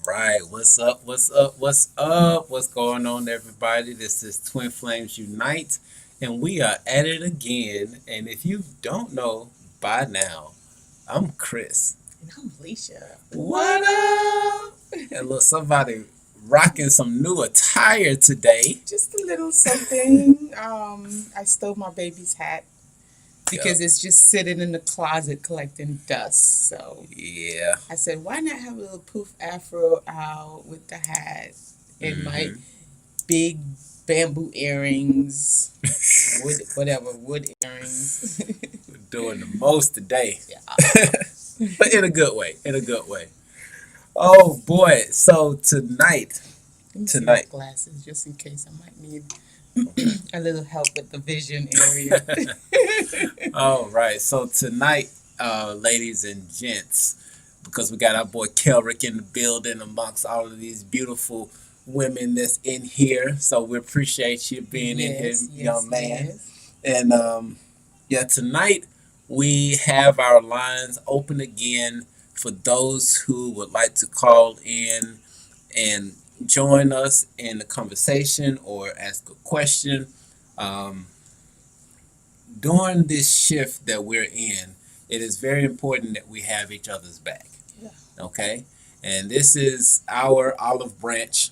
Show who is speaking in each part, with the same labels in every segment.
Speaker 1: Right, what's up? What's up? What's up? What's going on, everybody? This is Twin Flames Unite, and we are at it again. And if you don't know by now, I'm Chris.
Speaker 2: And I'm Alicia.
Speaker 1: What up? And look, somebody rocking some new attire today.
Speaker 2: Just a little something. I stole my baby's hat because it's just sitting in the closet collecting dust. So
Speaker 1: Yeah.
Speaker 2: I said, why not have a little poof afro out with the hat and my big bamboo earrings, wood earrings.
Speaker 1: We're doing the most today.
Speaker 2: Yeah.
Speaker 1: But in a good way. In a good way. Oh boy. So tonight.
Speaker 2: Let me see my glasses just in case I might need a little help with the vision area.
Speaker 1: All right. So tonight, ladies and gents, because we got our boy Kelrick in the building amongst all of these beautiful women that's in here. So we appreciate you being in here, young man.
Speaker 2: Yes.
Speaker 1: And yeah, tonight we have our lines open again for those who would like to call in and join us in the conversation or ask a question, um, during this shift that we're in, it is very important that we have each other's back.
Speaker 2: Yeah.
Speaker 1: Okay? And this is our olive branch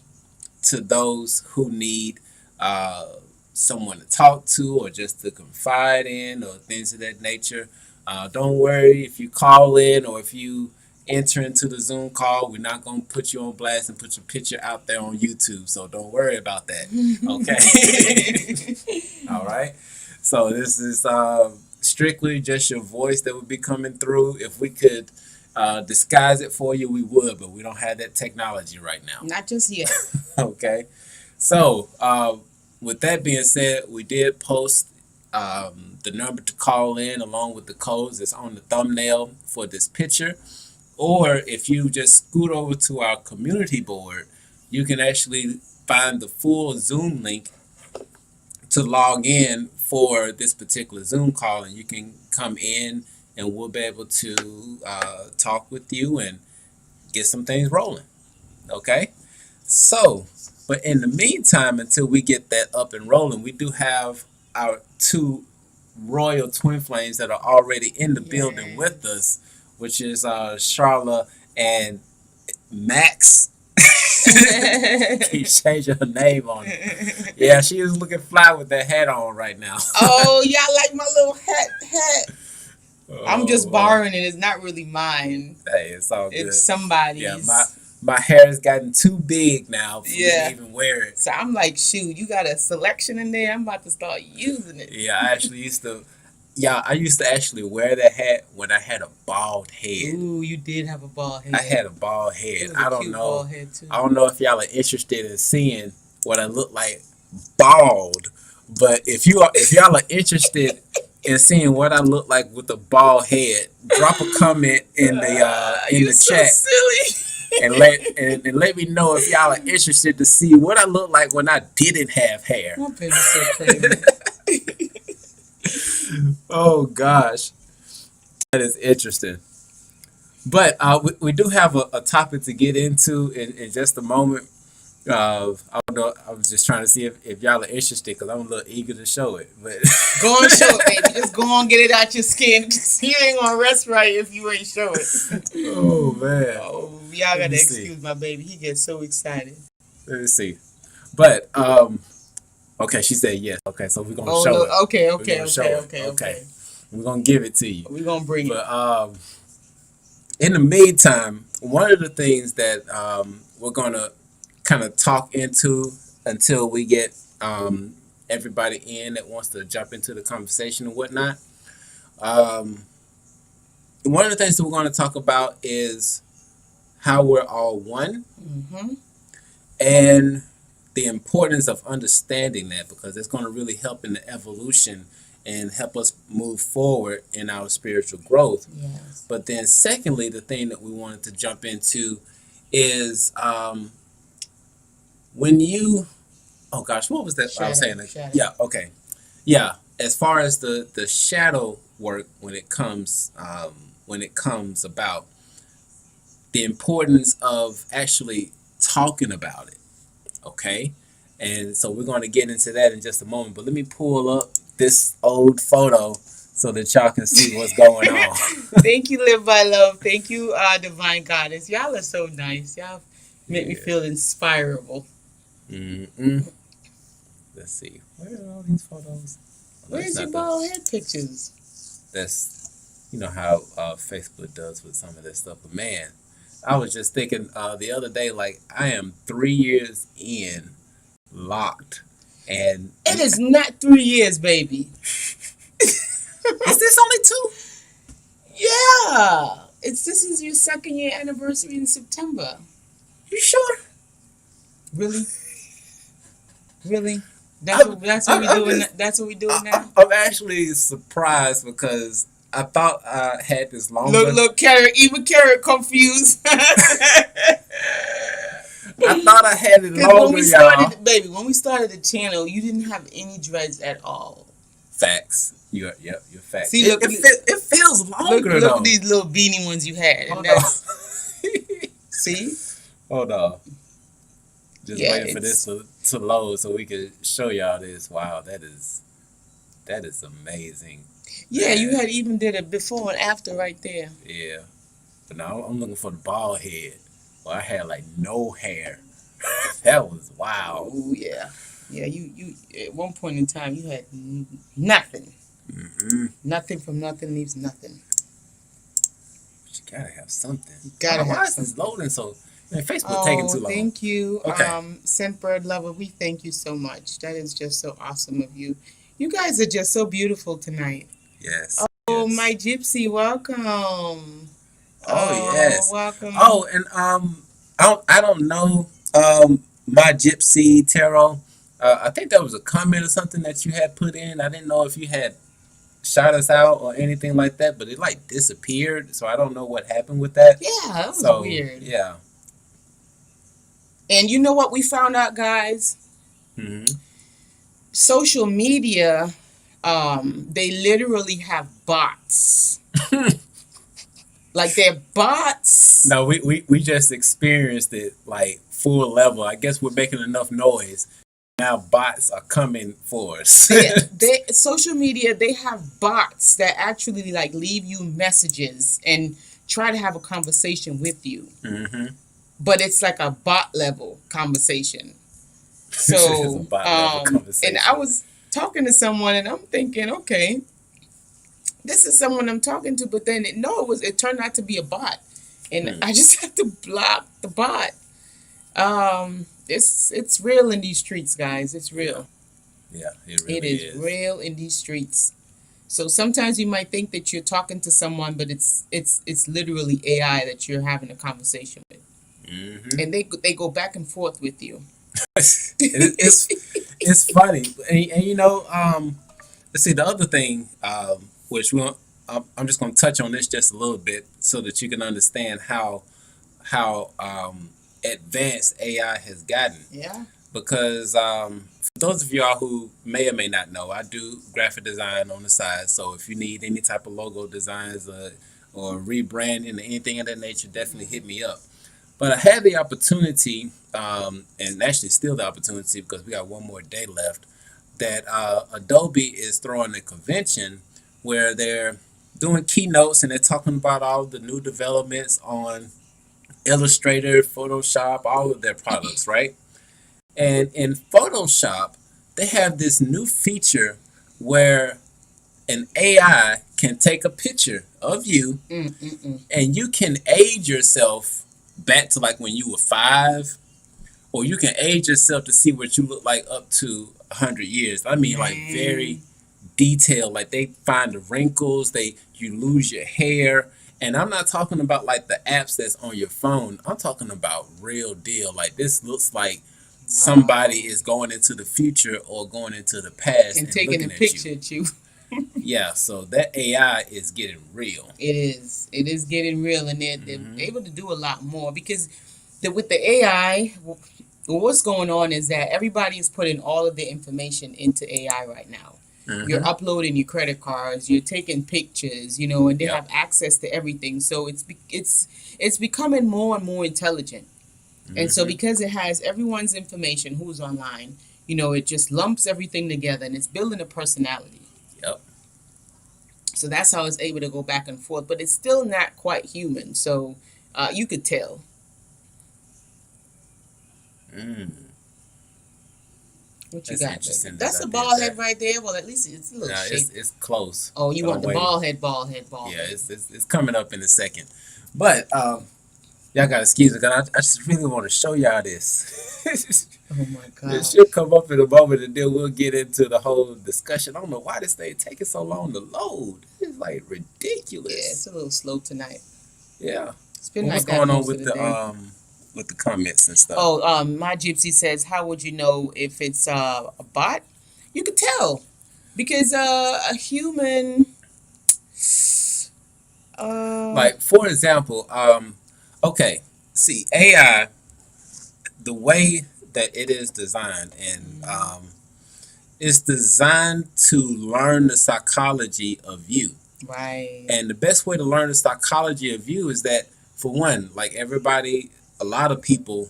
Speaker 1: to those who need uh, someone to talk to or just to confide in or things of that nature. Don't worry if you call in or if you enter into the Zoom call. We're not going to put you on blast and put your picture out there on YouTube. So don't worry about that. Okay? All right? So this is strictly just your voice that would be coming through. If we could disguise it for you, we would, but we don't have that technology right now.
Speaker 2: Not just yet.
Speaker 1: Okay. So with that being said, we did post the number to call in along with the codes that's on the thumbnail for this picture. Or if you just scoot over to our community board, you can actually find the full Zoom link to log in for this particular Zoom call, and you can come in and we'll be able to talk with you and get some things rolling. Okay? So, but in the meantime, until we get that up and rolling, we do have our two royal twin flames that are already in the building with us, which is Charla and Max. Keep changing her name on it. Yeah, she is looking fly with that hat on right now.
Speaker 2: Oh, y'all like my little hat. I'm just borrowing it. It's not really mine.
Speaker 1: Hey, it's all good.
Speaker 2: It's somebody's.
Speaker 1: Yeah, my hair has gotten too big now for me to even wear it.
Speaker 2: So I'm like, shoot, you got a selection in there. I'm about to start using it.
Speaker 1: Yeah, I used to actually wear that hat when I had a bald head.
Speaker 2: Ooh, you did have a bald head.
Speaker 1: I had a bald head.
Speaker 2: I don't know. Bald head too.
Speaker 1: I don't know if y'all are interested in seeing what I look like bald, but if y'all are interested in seeing what I look like with a bald head, drop a comment in the chat.
Speaker 2: So silly.
Speaker 1: And let me know if y'all are interested to see what I look like when I didn't have hair.
Speaker 2: My baby's so crazy.
Speaker 1: Oh gosh, that is interesting. But we do have a topic to get into in just a moment. I don't know. I was just trying to see if y'all are interested because I'm a little eager to show it. But
Speaker 2: go and show it, baby. Just go on, get it out your skin. You ain't gonna rest right if you ain't show it.
Speaker 1: Oh man.
Speaker 2: Oh, y'all gotta excuse my baby. He gets so excited.
Speaker 1: Let me see. But okay, she said yes. Okay, so we're gonna show it. Okay. We're gonna give it to you.
Speaker 2: We're gonna bring it.
Speaker 1: But in the meantime, one of the things that we're gonna kind of talk into until we get everybody in that wants to jump into the conversation and whatnot. One of the things that we're going to talk about is how we're all one, and the importance of understanding that, because it's going to really help in the evolution and help us move forward in our spiritual growth.
Speaker 2: Yes.
Speaker 1: But then secondly, the thing that we wanted to jump into is when you, oh gosh, what was that?
Speaker 2: Shadow,
Speaker 1: I was saying,
Speaker 2: shadow.
Speaker 1: Yeah, okay, yeah. As far as the shadow work, when it comes about, the importance of actually talking about it, okay. And so we're going to get into that in just a moment. But let me pull up this old photo so that y'all can see what's going on.
Speaker 2: Thank you, Live by Love. Thank you, Divine Goddess. Y'all are so nice. Y'all make me feel inspirable.
Speaker 1: Let's see. Where are all these photos?
Speaker 2: Where's your bald head pictures?
Speaker 1: That's, you know how Facebook does with some of this stuff. But man, I was just thinking the other day, like, I am 3 years in, locked, and
Speaker 2: it is not 3 years, baby.
Speaker 1: Is this only 2?
Speaker 2: Yeah, this is your 2nd year anniversary in September.
Speaker 1: You sure?
Speaker 2: Really? That's what we're doing. That's what we're doing now.
Speaker 1: I'm actually surprised because I thought I had this longer.
Speaker 2: Look, Carrot, even Carrot confused.
Speaker 1: I thought I had it longer,
Speaker 2: when we started the channel, you didn't have any dreads at all.
Speaker 1: Facts. You're facts.
Speaker 2: See,
Speaker 1: It feels longer
Speaker 2: look
Speaker 1: though.
Speaker 2: at these little beanie ones you had, and
Speaker 1: Hold
Speaker 2: that's
Speaker 1: on.
Speaker 2: see,
Speaker 1: Hold on. Just
Speaker 2: yeah,
Speaker 1: waiting for this to load so we can show y'all this. Wow, that is amazing.
Speaker 2: yeah. You
Speaker 1: Man.
Speaker 2: had even did a before and after right there.
Speaker 1: Yeah. But now I'm looking for the bald head. Well, I had like no hair. That was wow.
Speaker 2: Oh yeah, yeah. You at one point in time you had nothing.
Speaker 1: Mm-hmm.
Speaker 2: Nothing from nothing leaves nothing.
Speaker 1: But you gotta have something.
Speaker 2: You gotta have
Speaker 1: why is
Speaker 2: something.
Speaker 1: this loading so? Man, Facebook taking too long.
Speaker 2: Thank you,
Speaker 1: Okay.
Speaker 2: Scentbird Lover. We thank you so much. That is just so awesome of you. You guys are just so beautiful tonight.
Speaker 1: Yes.
Speaker 2: Oh,
Speaker 1: Yes.
Speaker 2: my gypsy, welcome.
Speaker 1: Oh yes.
Speaker 2: Welcome.
Speaker 1: Oh, and I don't know my Gypsy Tarot. I think that was a comment or something that you had put in. I didn't know if you had shot us out or anything like that, but it like disappeared. So I don't know what happened with that.
Speaker 2: Yeah, that was
Speaker 1: So
Speaker 2: weird.
Speaker 1: yeah.
Speaker 2: And you know what we found out, guys?
Speaker 1: Hmm.
Speaker 2: Social media, they literally have bots. Like they're bots.
Speaker 1: No, we just experienced it like full level. I guess we're making enough noise. Now bots are coming for us.
Speaker 2: Social media, they have bots that actually like leave you messages and try to have a conversation with you.
Speaker 1: Hmm.
Speaker 2: But it's like a bot level conversation.
Speaker 1: It's a
Speaker 2: So,
Speaker 1: bot level conversation.
Speaker 2: and I was talking to someone, and I'm thinking, okay, this is someone I'm talking to, but then it turned out to be a bot, and I just had to block the bot. It's real in these streets, guys. It's real.
Speaker 1: Yeah, it really
Speaker 2: It is real in these streets. So sometimes you might think that you're talking to someone, but it's literally AI that you're having a conversation with, and they go back and forth with you.
Speaker 1: It's funny, and you know, let's see the other thing, which I'm just going to touch on this just a little bit so that you can understand how advanced AI has gotten.
Speaker 2: Yeah.
Speaker 1: Because for those of y'all who may or may not know, I do graphic design on the side. So if you need any type of logo designs or rebranding or anything of that nature, definitely hit me up. But I had the opportunity, and actually still the opportunity because we got one more day left, that Adobe is throwing a convention where they're doing keynotes and they're talking about all the new developments on Illustrator, Photoshop, all of their products, right? And in Photoshop, they have this new feature where an AI can take a picture of you and you can age yourself back to like when you were 5, or you can age yourself to see what you look like up to 100 years. I mean, like very detailed. Like they find the wrinkles, you lose your hair. And I'm not talking about like the apps that's on your phone. I'm talking about real deal. Like this looks like somebody is going into the future or going into the past
Speaker 2: and taking a picture at you.
Speaker 1: Yeah, so that AI is getting real.
Speaker 2: It is. It is getting real, and they're able to do a lot more because with the AI, what's going on is that everybody is putting all of their information into AI right now. You're uploading your credit cards, you're taking pictures, and they have access to everything. So it's becoming more and more intelligent. And so because it has everyone's information who's online, it just lumps everything together and it's building a personality.
Speaker 1: Yep.
Speaker 2: So that's how it's able to go back and forth, but it's still not quite human. So you could tell. What you got? That's a bald head right there. Well, at least it's a little shape.
Speaker 1: It's close.
Speaker 2: Oh, you want the bald head.
Speaker 1: Yeah, it's coming up in a second. But y'all gotta excuse me, because I just really want to show y'all this.
Speaker 2: Oh my god.
Speaker 1: It should come up in a moment, and then we'll get into the whole discussion. I don't know why this thing taking so long to load. It's like ridiculous.
Speaker 2: Yeah, it's a little slow tonight.
Speaker 1: Yeah.
Speaker 2: It's been
Speaker 1: what's going on with the comments and stuff?
Speaker 2: Oh, my gypsy says, how would you know if it's a bot? You could tell because a human.
Speaker 1: Like for example, okay, see AI, the way that it is designed, and It's designed to learn the psychology of you.
Speaker 2: Right.
Speaker 1: And the best way to learn the psychology of you is that, for one, like everybody, a lot of people,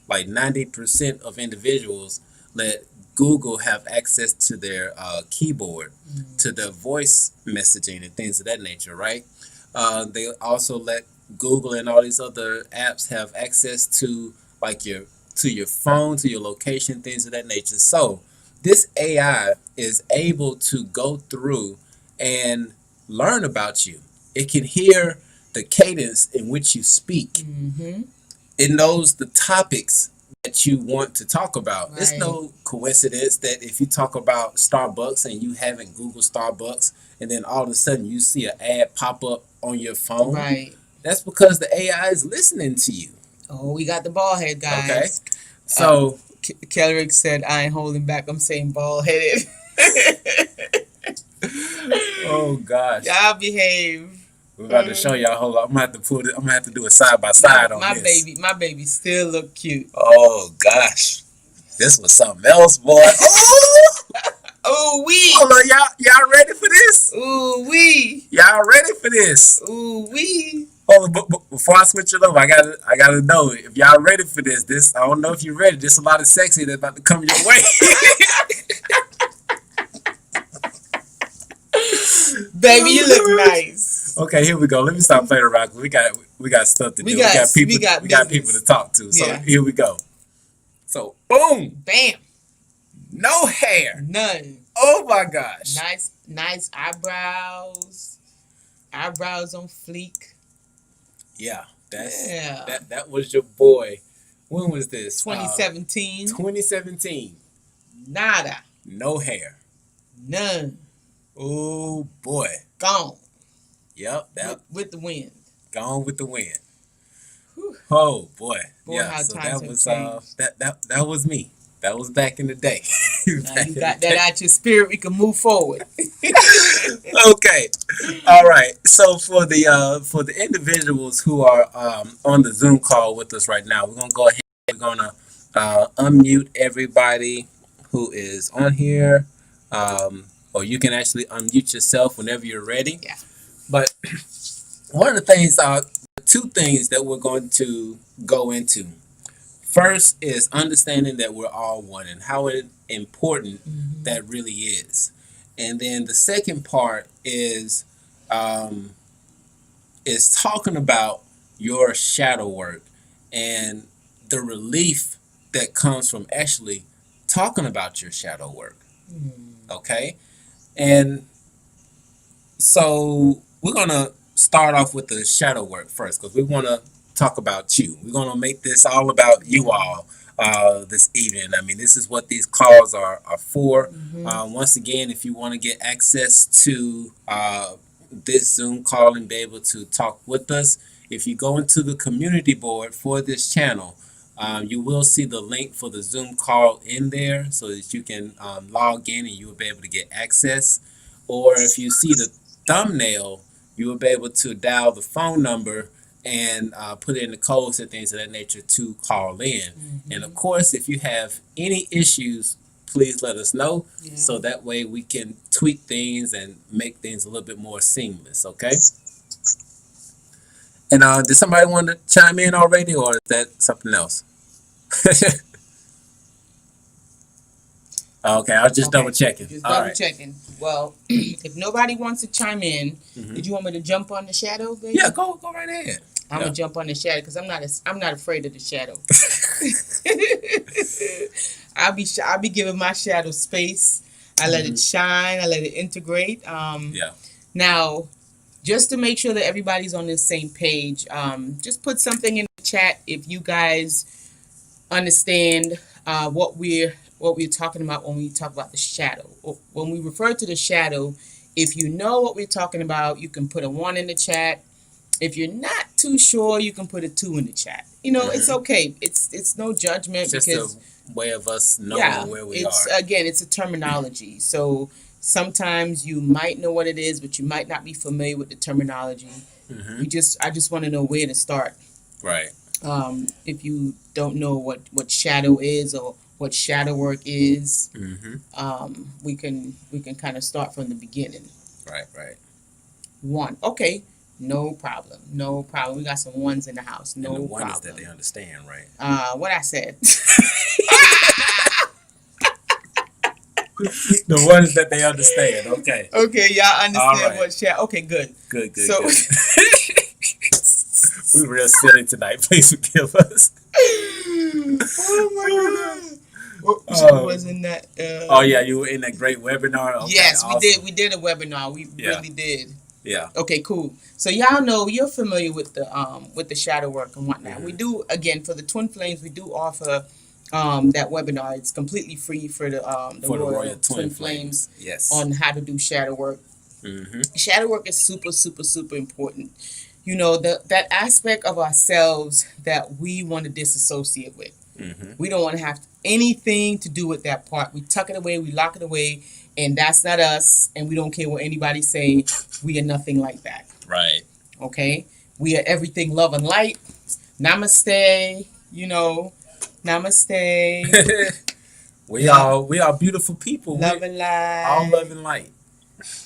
Speaker 1: like 90% of individuals, let Google have access to their keyboard, to their voice messaging and things of that nature, right? They also let Google and all these other apps have access to like your phone, to your location, things of that nature. So this AI is able to go through and learn about you. It can hear the cadence in which you speak.
Speaker 2: Mm-hmm.
Speaker 1: It knows the topics that you want to talk about.
Speaker 2: Right.
Speaker 1: It's no coincidence that if you talk about Starbucks and you haven't Googled Starbucks, and then all of a sudden you see an ad pop up on your phone,
Speaker 2: Right.
Speaker 1: that's because the AI is listening to you.
Speaker 2: Oh, we got the bald head, guys.
Speaker 1: Okay. So
Speaker 2: Kellerick said, I ain't holding back. I'm saying bald headed.
Speaker 1: oh gosh.
Speaker 2: Y'all behave.
Speaker 1: We're about to show y'all. Hold on. I'm gonna have to put it. I'm gonna have to do a side by side on this.
Speaker 2: My baby still look cute.
Speaker 1: Oh gosh, this was something else, boy.
Speaker 2: Ooh wee.
Speaker 1: Hold on, y'all ready for this?
Speaker 2: Ooh wee.
Speaker 1: Y'all ready for this?
Speaker 2: Ooh wee.
Speaker 1: Hold on, but before I switch it over, I gotta know if y'all ready for this. This I don't know if you're ready. There's a lot of sexy that's about to come your way.
Speaker 2: Baby, you look nice.
Speaker 1: Okay, here we go. Let me stop playing around. We got stuff to do. We got people to talk to. So here we go. So boom,
Speaker 2: bam,
Speaker 1: no hair,
Speaker 2: none.
Speaker 1: Oh my gosh,
Speaker 2: nice eyebrows, eyebrows on fleek.
Speaker 1: Yeah, that was your boy. When was this?
Speaker 2: 2017.
Speaker 1: 2017.
Speaker 2: Nada.
Speaker 1: No hair.
Speaker 2: None.
Speaker 1: Oh boy.
Speaker 2: Gone.
Speaker 1: Yep.
Speaker 2: With the wind.
Speaker 1: Gone with the wind. Whew. Oh boy.
Speaker 2: Yeah.
Speaker 1: So that was that was me. That was back in the day.
Speaker 2: Now you got that out your spirit. We can move forward.
Speaker 1: Okay. All right. So for the individuals who are on the Zoom call with us right now, we're gonna go ahead. We're gonna unmute everybody who is on here, or you can actually unmute yourself whenever you're ready.
Speaker 2: Yeah.
Speaker 1: But one of the things, two things that we're going to go into. First is understanding that we're all one and how important that really is. And then the second part is talking about your shadow work and the relief that comes from actually talking about your shadow work. Okay? And so we're going to start off with the shadow work first because we want to talk about you. We're going to make this all about you all this evening. I mean, this is what these calls are for. Once again, if you want to get access to this Zoom call and be able to talk with us, if you go into the community board for this channel, you will see the link for the Zoom call in there so that you can log in and you will be able to get access. Or if you see the thumbnail, you will be able to dial the phone number and put in the codes and things of that nature to call in. And of course, if you have any issues, please let us know so that way we can tweak things and make things a little bit more seamless, okay? And did somebody want to chime in already, or is that something else? Okay, I was just double checking.
Speaker 2: Just double checking. Well, if nobody wants to chime in, did you want me to jump on the shadow, baby?
Speaker 1: Yeah, go right ahead.
Speaker 2: I'm gonna jump on the shadow because I'm not afraid of the shadow. I'll be giving my shadow space. I let it shine. I let it integrate. Now, just to make sure that everybody's on the same page, just put something in the chat if you guys understand what we're talking about when we talk about the shadow. When we refer to the shadow, if you know what we're talking about, you can put a 1 in the chat. If you're not too sure, you can put a 2 in the chat. You know, it's okay. It's no judgment.
Speaker 1: It's
Speaker 2: because
Speaker 1: just a way of us knowing where we are.
Speaker 2: Again, it's a terminology. So sometimes you might know what it is, but you might not be familiar with the terminology. I just want to know where to start.
Speaker 1: Right.
Speaker 2: If you don't know what shadow is or what shadow work is.
Speaker 1: Mm-hmm.
Speaker 2: We can kind of start from the beginning.
Speaker 1: Right, right.
Speaker 2: One. Okay. No problem. No problem. We got some ones in the house.
Speaker 1: And the
Speaker 2: No
Speaker 1: one is that
Speaker 2: problem.
Speaker 1: they understand, right?
Speaker 2: What I said.
Speaker 1: The one is that they understand. Okay.
Speaker 2: Okay, y'all understand
Speaker 1: All right.
Speaker 2: what shadow. Okay, good.
Speaker 1: Good, good,
Speaker 2: So,
Speaker 1: good. We real silly tonight. Please forgive us.
Speaker 2: oh my god. What was in that?
Speaker 1: Oh yeah, you were in that great webinar. Okay,
Speaker 2: Yes,
Speaker 1: awesome.
Speaker 2: we did a webinar. We really did.
Speaker 1: Yeah.
Speaker 2: Okay, cool. So y'all know you're familiar with the shadow work and whatnot.
Speaker 1: Mm-hmm.
Speaker 2: We do again for the Twin Flames. We do offer that webinar. It's completely free for the Royal Twin Flames.
Speaker 1: Yes.
Speaker 2: On how to do shadow work.
Speaker 1: Mm-hmm.
Speaker 2: Shadow work is super, super, super important. You know, that aspect of ourselves that we want to disassociate with.
Speaker 1: Mm-hmm.
Speaker 2: We don't want to have anything to do with that part. We tuck it away, we lock it away, and that's not us, and we don't care what anybody say. We are nothing like that.
Speaker 1: Right.
Speaker 2: Okay? We are everything love and light. Namaste, you know. Namaste.
Speaker 1: we are beautiful people.
Speaker 2: Love and light.
Speaker 1: All love and light.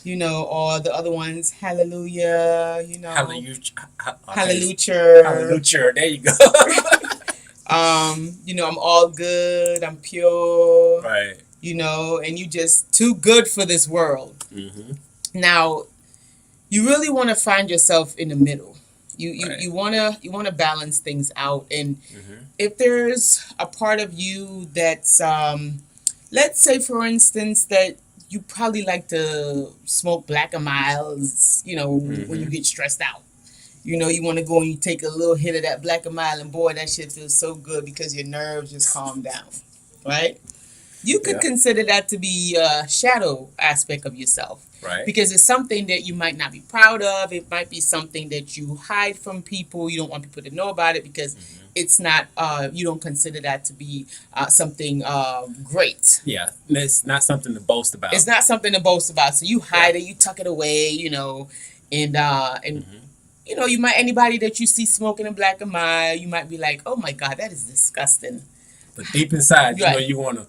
Speaker 2: You know, or the other ones, hallelujah, you know.
Speaker 1: Hallelujah.
Speaker 2: Hallelujah.
Speaker 1: Hallelujah. There you go.
Speaker 2: You know, I'm all good, I'm pure.
Speaker 1: Right.
Speaker 2: You know, and you just too good for this world.
Speaker 1: Mm-hmm.
Speaker 2: Now, you really want to find yourself in the middle.
Speaker 1: Right.
Speaker 2: You wanna balance things out, and
Speaker 1: Mm-hmm.
Speaker 2: if there's a part of you that's let's say for instance that you probably like to smoke black and miles, you know, when you get stressed out. You know, you want to go and you take a little hit of that black and mild, and boy, that shit feels so good because your nerves just calm down, right? You could consider that to be a shadow aspect of yourself.
Speaker 1: Right.
Speaker 2: Because it's something that you might not be proud of. It might be something that you hide from people. You don't want people to know about it because it's not, you don't consider that to be something great.
Speaker 1: Yeah. It's not something to boast about.
Speaker 2: It's not something to boast about. So you hide it, you tuck it away, you know, and you know, you might, anybody that you see smoking a black and mild, you might be like, oh my God, that is disgusting.
Speaker 1: But deep inside, you
Speaker 2: Right.
Speaker 1: know you want to.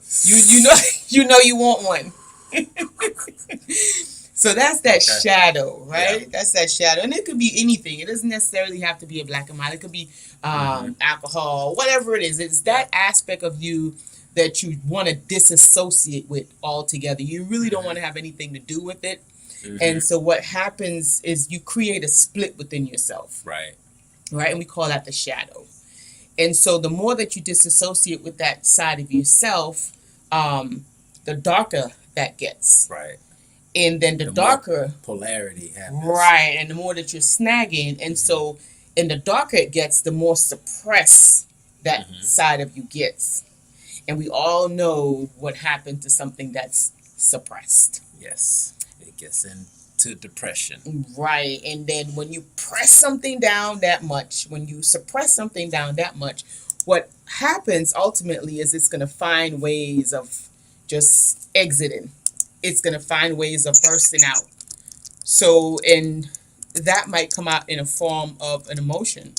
Speaker 2: You know you want one. So that's that shadow, right?
Speaker 1: Yeah.
Speaker 2: That's that shadow. And it could be anything. It doesn't necessarily have to be a black and mild. It could be alcohol, whatever it is. It's that aspect of you that you want to disassociate with altogether. You really don't want to have anything to do with it. And so what happens is you create a split within yourself.
Speaker 1: Right.
Speaker 2: Right? And we call that the shadow. And so the more that you disassociate with that side of yourself, the darker that gets.
Speaker 1: Right.
Speaker 2: And then the darker
Speaker 1: polarity happens.
Speaker 2: Right. And the more that you're snagging. And so and the darker it gets, the more suppressed that side of you gets. And we all know what happened to something that's suppressed.
Speaker 1: Yes. It gets into depression.
Speaker 2: Right. And then when you press something down that much, when you suppress something down that much, what happens ultimately is it's going to find ways of just exiting. It's going to find ways of bursting out. So, and that might come out in a form of an emotion,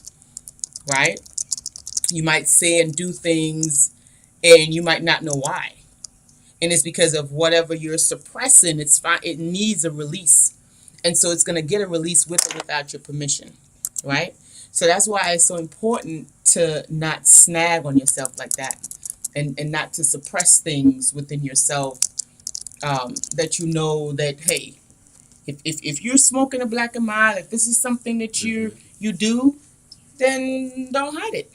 Speaker 2: right? You might say and do things and you might not know why. And it's because of whatever you're suppressing. It's fine. It needs a release. And so it's going to get a release with or without your permission, right? So that's why it's so important to not snag on yourself like that and not to suppress things within yourself that you know that, hey, if you're smoking a black and mild, if this is something that you do, then don't hide it.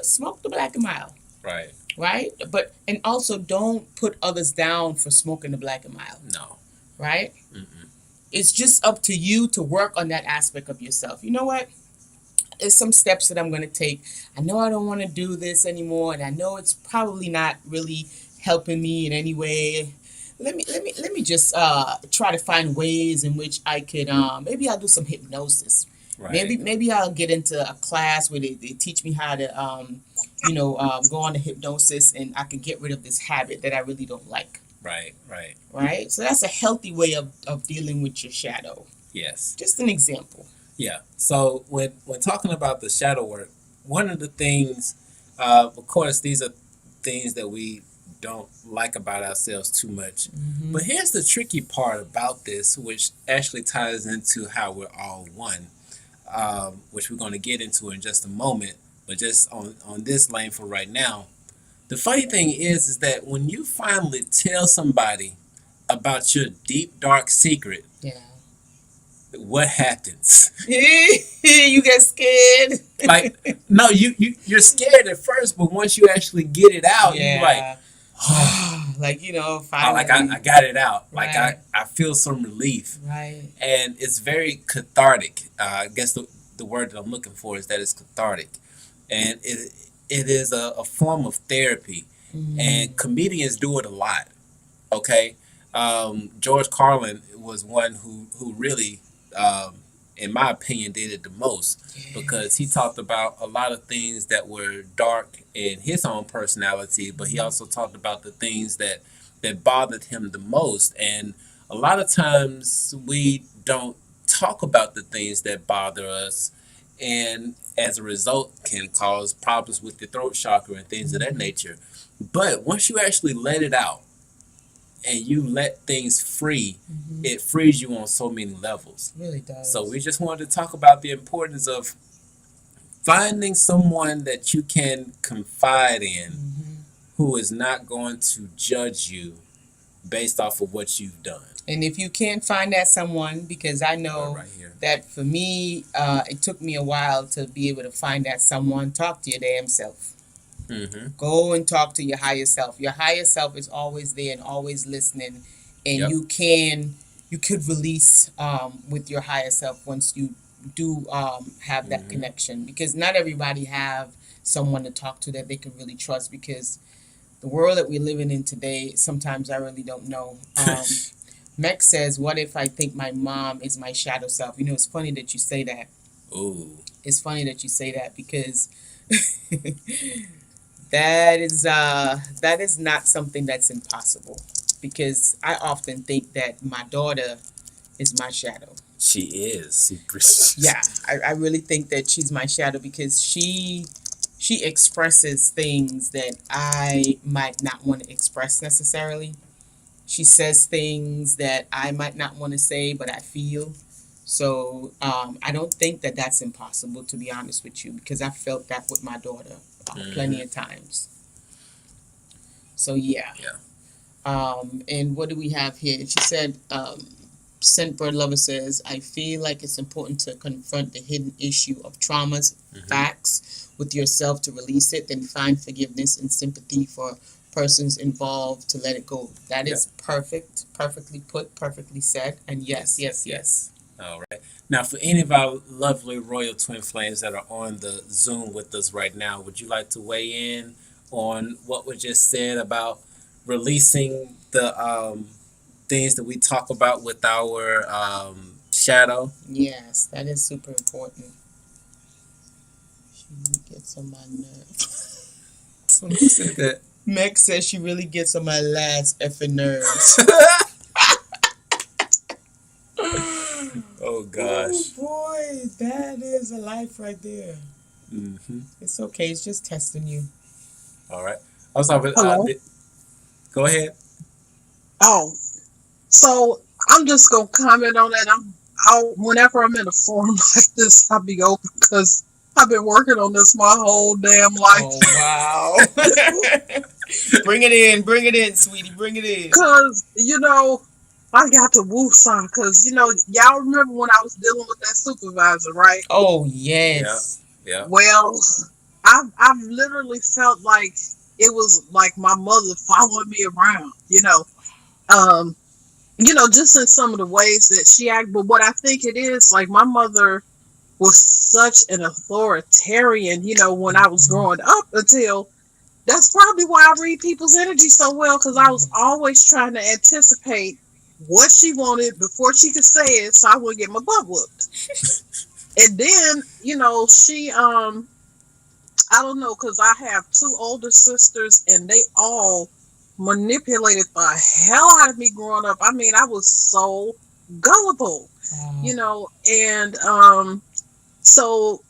Speaker 2: Smoke the black and mild.
Speaker 1: Right.
Speaker 2: Right? But and also don't put others down for smoking the black and mild.
Speaker 1: No.
Speaker 2: Right? It's just up to you to work on that aspect of yourself. You know what? There's some steps that I'm going to take. I know I don't want to do this anymore, and I know it's probably not really helping me in any way. Let me just try to find ways in which I could maybe I'll do some hypnosis. Right. Maybe I'll get into a class where they teach me how to go on to hypnosis, and I can get rid of this habit that I really don't like. Right. So that's a healthy way of dealing with your shadow.
Speaker 1: Yes.
Speaker 2: Just an example.
Speaker 1: Yeah. So when talking about the shadow work, one of the things, of course, these are things that we don't like about ourselves too much.
Speaker 2: Mm-hmm.
Speaker 1: But here's the tricky part about this, which actually ties into how we're all one, which we're going to get into in just a moment. But just on this lane for right now, the funny thing is that when you finally tell somebody about your deep dark secret,
Speaker 2: Yeah.
Speaker 1: what happens?
Speaker 2: You get scared.
Speaker 1: Like, no, you're scared at first, but once you actually get it out, you're like,
Speaker 2: Yeah.
Speaker 1: oh,
Speaker 2: Like,
Speaker 1: oh, like
Speaker 2: finally.
Speaker 1: I got it out. Like
Speaker 2: Right.
Speaker 1: I feel some relief.
Speaker 2: Right.
Speaker 1: And it's very cathartic. I guess the word that I'm looking for is that it's cathartic. And it is a form of therapy.
Speaker 2: Mm-hmm.
Speaker 1: And comedians do it a lot. Okay, George Carlin was one who really, in my opinion, did it the most because he talked about a lot of things that were dark in his own personality, but he also talked about the things that bothered him the most. And a lot of times we don't talk about the things that bother us, and as a result, can cause problems with the throat chakra and things of that nature. But once you actually let it out and you let things free,
Speaker 2: Mm-hmm.
Speaker 1: it frees you on so many levels.
Speaker 2: It really does.
Speaker 1: So we just wanted to talk about the importance of finding someone that you can confide in
Speaker 2: Mm-hmm.
Speaker 1: who is not going to judge you based off of what you've done.
Speaker 2: And if you can't find that someone, because I know
Speaker 1: Right here.
Speaker 2: that for me, it took me a while to be able to find that someone, talk to your damn self.
Speaker 1: Mm-hmm.
Speaker 2: Go and talk to your higher self. Your higher self is always there and always listening, and
Speaker 1: Yep.
Speaker 2: you could release with your higher self once you do have that
Speaker 1: Mhm.
Speaker 2: connection, because not everybody have someone to talk to that they can really trust, because the world that we're living in today, sometimes I really don't know. Meg says, what if I think my mom is my shadow self? It's funny that you say that.
Speaker 1: Ooh.
Speaker 2: It's funny that you say that, because that is not something that's impossible, because I often think that my daughter is my shadow.
Speaker 1: She is.
Speaker 2: Yeah, I really think that she's my shadow, because she expresses things that I might not want to express necessarily. She says things that I might not want to say, but I feel. So I don't think that that's impossible, to be honest with you, because I felt that with my daughter plenty of times. So yeah. And what do we have here? She said, Scentbird Lover says, I feel like it's important to confront the hidden issue of traumas, facts with yourself to release it, then find forgiveness and sympathy for persons involved to let it go. That is perfect, perfectly put, perfectly said, and yes.
Speaker 1: All right. Now, for any of our lovely royal twin flames that are on the Zoom with us right now, would you like to weigh in on what was just said about releasing the things that we talk about with our shadow?
Speaker 2: Yes, that is super important. She really gets on my nerves.
Speaker 1: Somebody said that.
Speaker 2: Meg says she really gets on my last effing nerves.
Speaker 1: Oh gosh.
Speaker 2: Oh boy, that is a life right there.
Speaker 1: Mm-hmm.
Speaker 2: It's okay. It's just testing you.
Speaker 1: All right. I was talking.
Speaker 3: Hello?
Speaker 1: Go ahead.
Speaker 3: Oh, so I'm just gonna comment on that. Whenever I'm in a forum like this, I'll be open because I've been working on this my whole damn life.
Speaker 2: Oh wow! Bring it in, sweetie. Bring it in.
Speaker 3: Because I got to woosah. Because y'all remember when I was dealing with that supervisor, right?
Speaker 2: Oh yes.
Speaker 1: Yeah.
Speaker 3: Well, I've literally felt like it was like my mother following me around. Just in some of the ways that she acted. But what I think it is, like, my mother was such an authoritarian, when I was growing up, until that's probably why I read people's energy so well, because I was always trying to anticipate what she wanted before she could say it, so I wouldn't get my butt whooped. And then, she, I don't know, because I have two older sisters, and they all manipulated the hell out of me growing up. I mean, I was so gullible, and so,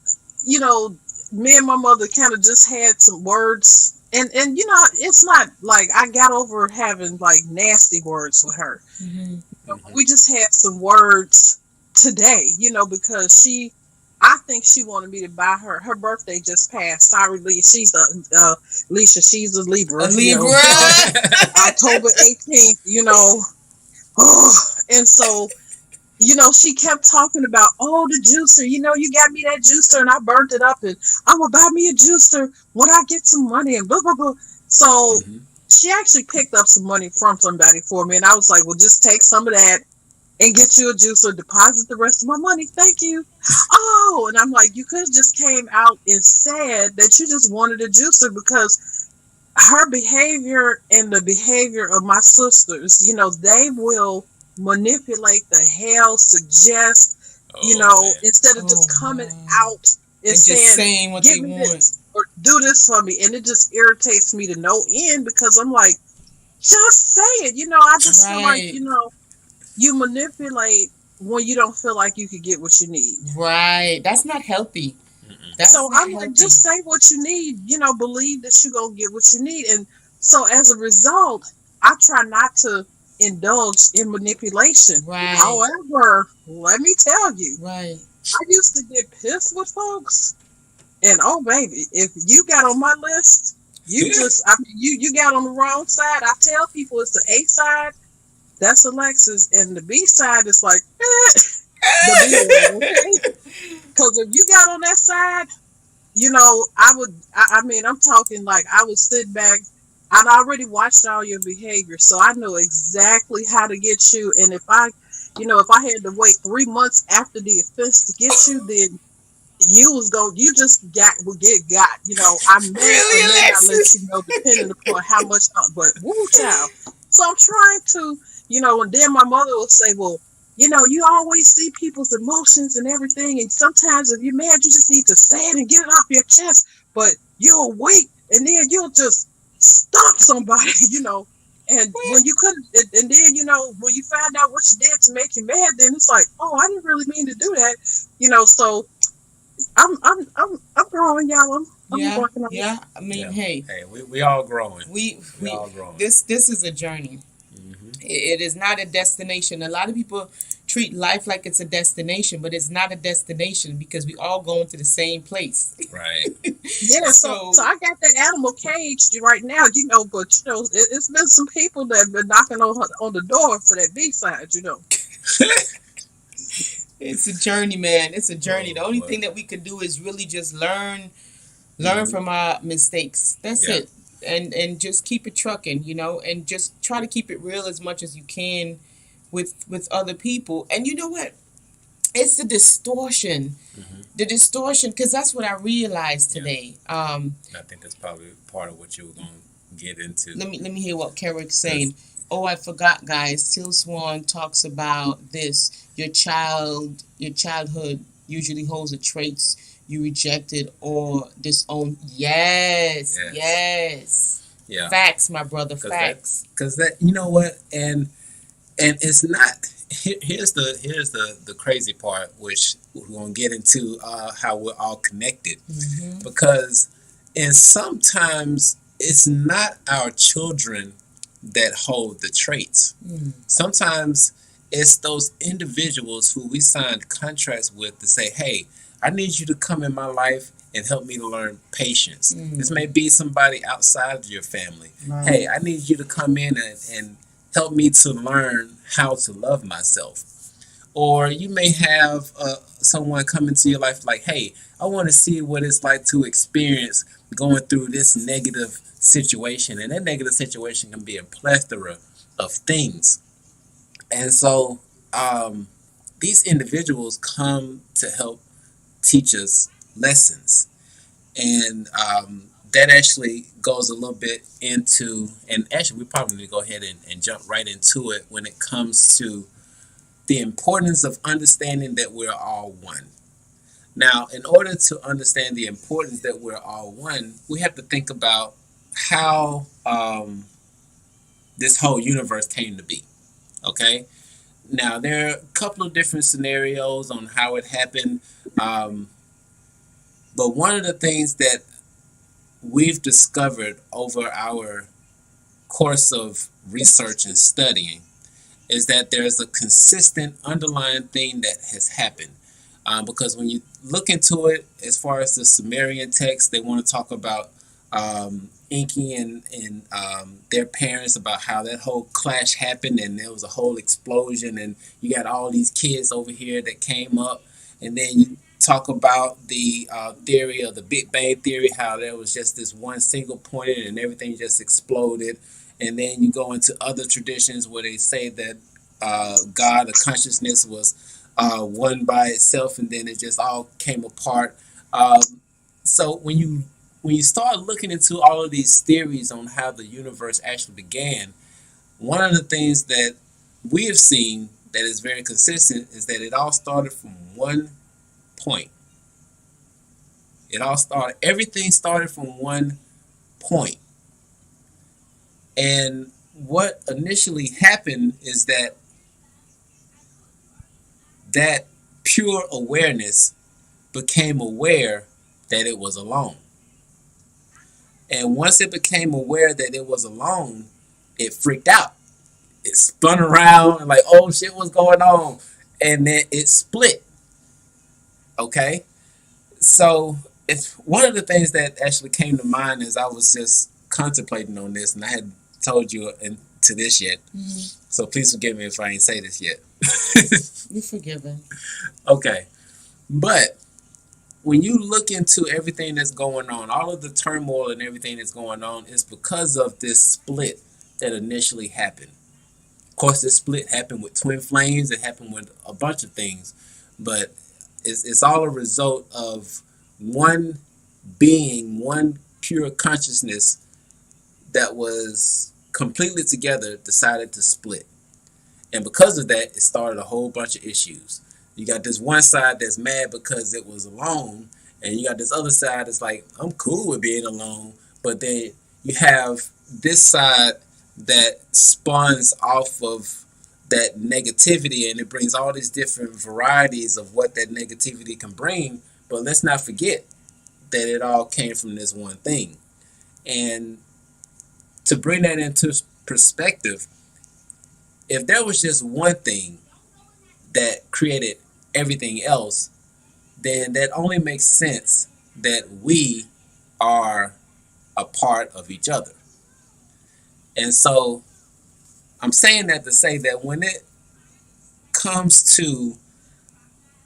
Speaker 3: me and my mother kind of just had some words, and it's not like I got over having like nasty words with her.
Speaker 2: Mm-hmm.
Speaker 1: Hmm.
Speaker 3: We just had some words today, because I think she wanted me to buy her birthday just passed. Sorry, Lee, Leisha, she's a Libra,
Speaker 2: A Libra.
Speaker 3: October 18th, and so she kept talking about, oh, the juicer, you got me that juicer and I burnt it up and I'm gonna buy me a juicer when I get some money and blah, blah, blah. So
Speaker 1: Hmm.
Speaker 3: she actually picked up some money from somebody for me. And I was like, well, just take some of that and get you a juicer, deposit the rest of my money. Thank you. Oh, and I'm like, you could have just came out and said that you just wanted a juicer, because her behavior and the behavior of my sisters, they will manipulate the hell, suggest,
Speaker 1: Oh man.
Speaker 3: instead of just
Speaker 2: Oh
Speaker 3: coming
Speaker 2: wow.
Speaker 3: out and
Speaker 2: And just
Speaker 3: saying,
Speaker 2: saying what
Speaker 3: give
Speaker 2: they
Speaker 3: me
Speaker 2: want.
Speaker 3: this or do this for me. And it just irritates me to no end, because I'm like, just say it. I just feel like,
Speaker 2: Right.
Speaker 3: you manipulate when you don't feel like you could get what you need.
Speaker 2: Right. That's not healthy.
Speaker 1: Mm-mm.
Speaker 2: That's
Speaker 3: So
Speaker 2: not
Speaker 3: I'm like,
Speaker 2: healthy.
Speaker 3: just say what you need, believe that you're going to get what you need. And so as a result, I try not to indulge in manipulation.
Speaker 2: Right.
Speaker 3: However, let me tell you,
Speaker 2: Right.
Speaker 3: I used to get pissed with folks. And oh, baby, if you got on my list, you got on the wrong side. I tell people it's the A side, that's Alexis, and the B side is like, the B word, okay? Because if you got on that side, I'm talking like I would sit back. I'd already watched all your behavior, so I know exactly how to get you. And if I had to wait 3 months after the offense to get you, then you just will get got. I may or
Speaker 2: Really,
Speaker 3: may not let
Speaker 2: Alexis?
Speaker 3: you know, depending upon how much, but woo, child. So I'm trying to, and then my mother will say, well, you always see people's emotions and everything, and sometimes if you're mad, you just need to say it and get it off your chest, but you'll wait, and then you'll just stomp somebody, and when you couldn't, and then, when you find out what you did to make you mad, then it's like, oh, I didn't really mean to do that, so I'm growing, y'all. I'm
Speaker 2: Yeah.
Speaker 3: working on it.
Speaker 2: Yeah. I mean,
Speaker 1: Yeah.
Speaker 2: hey,
Speaker 1: Hey, we all growing. We
Speaker 2: we
Speaker 1: all growing.
Speaker 2: this is a journey.
Speaker 1: Hmm.
Speaker 2: It is not a destination. A lot of people treat life like it's a destination, but it's not a destination because we all going to the same place.
Speaker 1: Right.
Speaker 3: Yeah,
Speaker 2: So
Speaker 3: so I got that animal cage right now, but it's been some people that have been knocking on the door for that B side.
Speaker 2: it's a journey, man. It's a journey. The
Speaker 1: Oh
Speaker 2: only
Speaker 1: boy.
Speaker 2: thing that we could do is really just learn
Speaker 1: Hmm.
Speaker 2: from our mistakes. That's
Speaker 1: Yeah.
Speaker 2: it. And just keep it trucking, and just try to keep it real as much as you can with other people. And you know what? It's the distortion.
Speaker 1: Hmm.
Speaker 2: The distortion, because that's what I realized
Speaker 1: Yeah.
Speaker 2: today.
Speaker 1: I think that's probably part of what you were going to get into.
Speaker 2: Let me hear what Kerrick's saying. Oh, I forgot, guys. Till Swan talks about this. Your childhood usually holds the traits you rejected or disowned. Yes,
Speaker 1: Yes.
Speaker 2: yes.
Speaker 1: Yeah.
Speaker 2: Facts, my brother.
Speaker 1: Because
Speaker 2: Facts.
Speaker 1: you know what, and it's not. Here's the crazy part, which we're gonna get into how we're all connected,
Speaker 2: Mm-hmm.
Speaker 1: because and sometimes it's not our children that hold the traits.
Speaker 2: Mm.
Speaker 1: Sometimes it's those individuals who we signed contracts with to say, hey, I need you to come in my life and help me to learn patience.
Speaker 2: Mm.
Speaker 1: This may be somebody outside of your family.
Speaker 2: Right.
Speaker 1: Hey, I need you to come in and help me to learn how to love myself. Or you may have someone come into your life like, hey, I want to see what it's like to experience going through this negative situation. And that negative situation can be a plethora of things. And so these individuals come to help teach us lessons. And that actually goes a little bit into, and actually, we probably need to go ahead and jump right into it when it comes to the importance of understanding that we're all one. Now, in order to understand the importance that we're all one, we have to think about how this whole universe came to be. Okay? Now, there are a couple of different scenarios on how it happened. Um, But one of the things that we've discovered over our course of research and studying is that there's a consistent underlying thing that has happened. Because when you look into it, as far as the Sumerian text, they want to talk about Enki and their parents, about how that whole clash happened and there was a whole explosion, and you got all these kids over here that came up, and then you talk about the theory of the Big Bang Theory, how there was just this one single point and everything just exploded. And then you go into other traditions where they say that God, the consciousness, was one by itself, and then it just all came apart. So when you start looking into all of these theories on how the universe actually began, one of the things that we have seen that is very consistent is that it all started from one point. Everything started from one point. And what initially happened is that pure awareness became aware that it was alone. And once it became aware that it was alone, it freaked out. It spun around and like, oh shit, what's going on? And then it split. Okay? So it's one of the things that actually came to mind as I was just contemplating on this, and I had told you to this yet. Mm-hmm. So please forgive me if I ain't say this yet.
Speaker 2: You're forgiven.
Speaker 1: Okay. But when you look into everything that's going on, all of the turmoil and everything that's going on is because of this split that initially happened. Of course, this split happened with twin flames. It happened with a bunch of things. But it's all a result of one being, one pure consciousness that was completely together decided to split. And because of that, it started a whole bunch of issues. You got this one side that's mad because it was alone, and you got this other side that's like, I'm cool with being alone. But then you have this side that spawns off of that negativity, and it brings all these different varieties of what that negativity can bring. But let's not forget that it all came from this one thing. And to bring that into perspective, if there was just one thing that created everything else, then that only makes sense that we are a part of each other. And so I'm saying that to say that when it comes to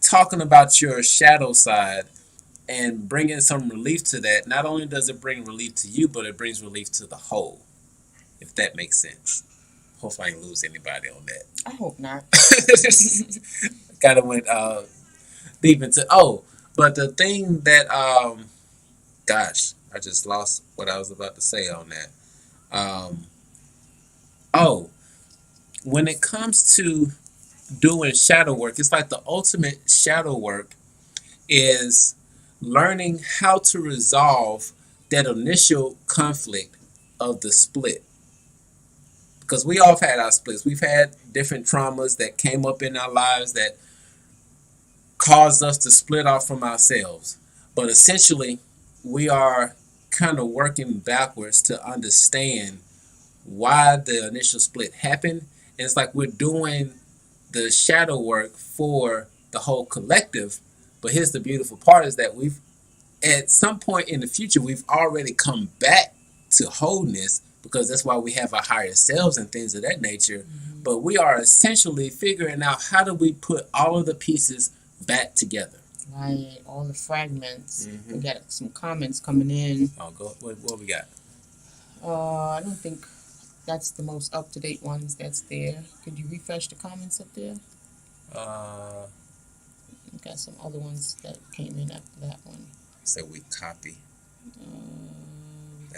Speaker 1: talking about your shadow side and bringing some relief to that, not only does it bring relief to you, but it brings relief to the whole, if that makes sense. Hopefully I didn't lose anybody on that.
Speaker 2: I hope not.
Speaker 1: Kind of went deep into, but the thing that, gosh, I just lost what I was about to say on that. When it comes to doing shadow work, it's like the ultimate shadow work is learning how to resolve that initial conflict of the split. Because we all have had our splits. We've had different traumas that came up in our lives that caused us to split off from ourselves. But essentially, we are kind of working backwards to understand why the initial split happened. And it's like we're doing the shadow work for the whole collective. But here's the beautiful part is that we've, at some point in the future, we've already come back to wholeness, because that's why we have our higher selves and things of that nature. Mm-hmm. But we are essentially figuring out how do we put all of the pieces back together.
Speaker 2: Right, all the fragments. Mm-hmm. We got some comments coming in.
Speaker 1: Oh, go. What we got?
Speaker 2: I don't think that's the most up-to-date ones that's there. Could you refresh the comments up there? We got some other ones that came in after that one.
Speaker 1: So we copy.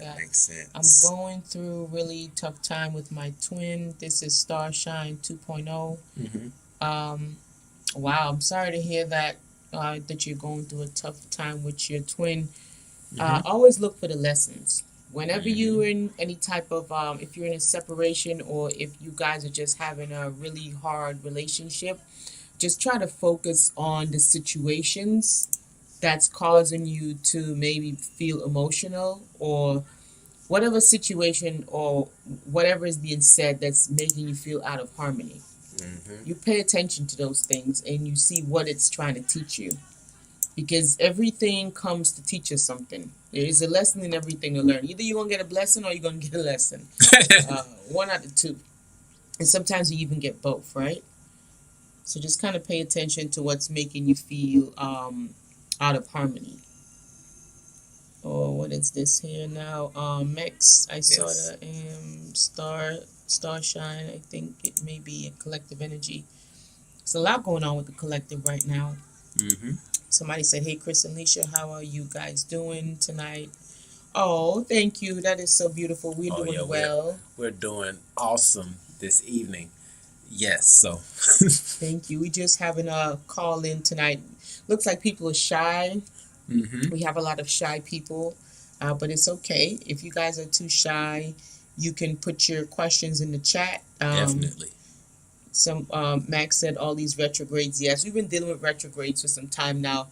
Speaker 1: That makes sense.
Speaker 2: I'm going through a really tough time with my twin. This is Starshine 2.0. Mm-hmm. Wow, I'm sorry to hear that, that you're going through a tough time with your twin. Mm-hmm. Always look for the lessons. Whenever mm-hmm. you're in any type of, if you're in a separation or if you guys are just having a really hard relationship, just try to focus on the situations that's causing you to maybe feel emotional, or whatever situation or whatever is being said that's making you feel out of harmony. You pay attention to those things and you see what it's trying to teach you, because everything comes to teach us something. There is a lesson in everything to learn. Either you're going to get a blessing or you're going to get a lesson. One out of two. And sometimes you even get both, right? So just kind of pay attention to what's making you feel out of harmony. Oh, what is this here now? Mex, I saw
Speaker 1: Yes.
Speaker 2: the Starshine. I think it may be a collective energy. There's a lot going on with the collective right now. Somebody said, "Hey, Chris and Leisha, how are you guys doing tonight?" Oh, thank you. That is so beautiful. We're
Speaker 1: Oh,
Speaker 2: doing
Speaker 1: yeah,
Speaker 2: well.
Speaker 1: We're doing awesome this evening. Yes, so
Speaker 2: Thank you. We just having a call in tonight. Looks like people are shy. We have a lot of shy people, but it's okay. If you guys are too shy, you can put your questions in the chat.
Speaker 1: definitely.
Speaker 2: Some Max said all these retrogrades. Yes, we've been dealing with retrogrades for some time now.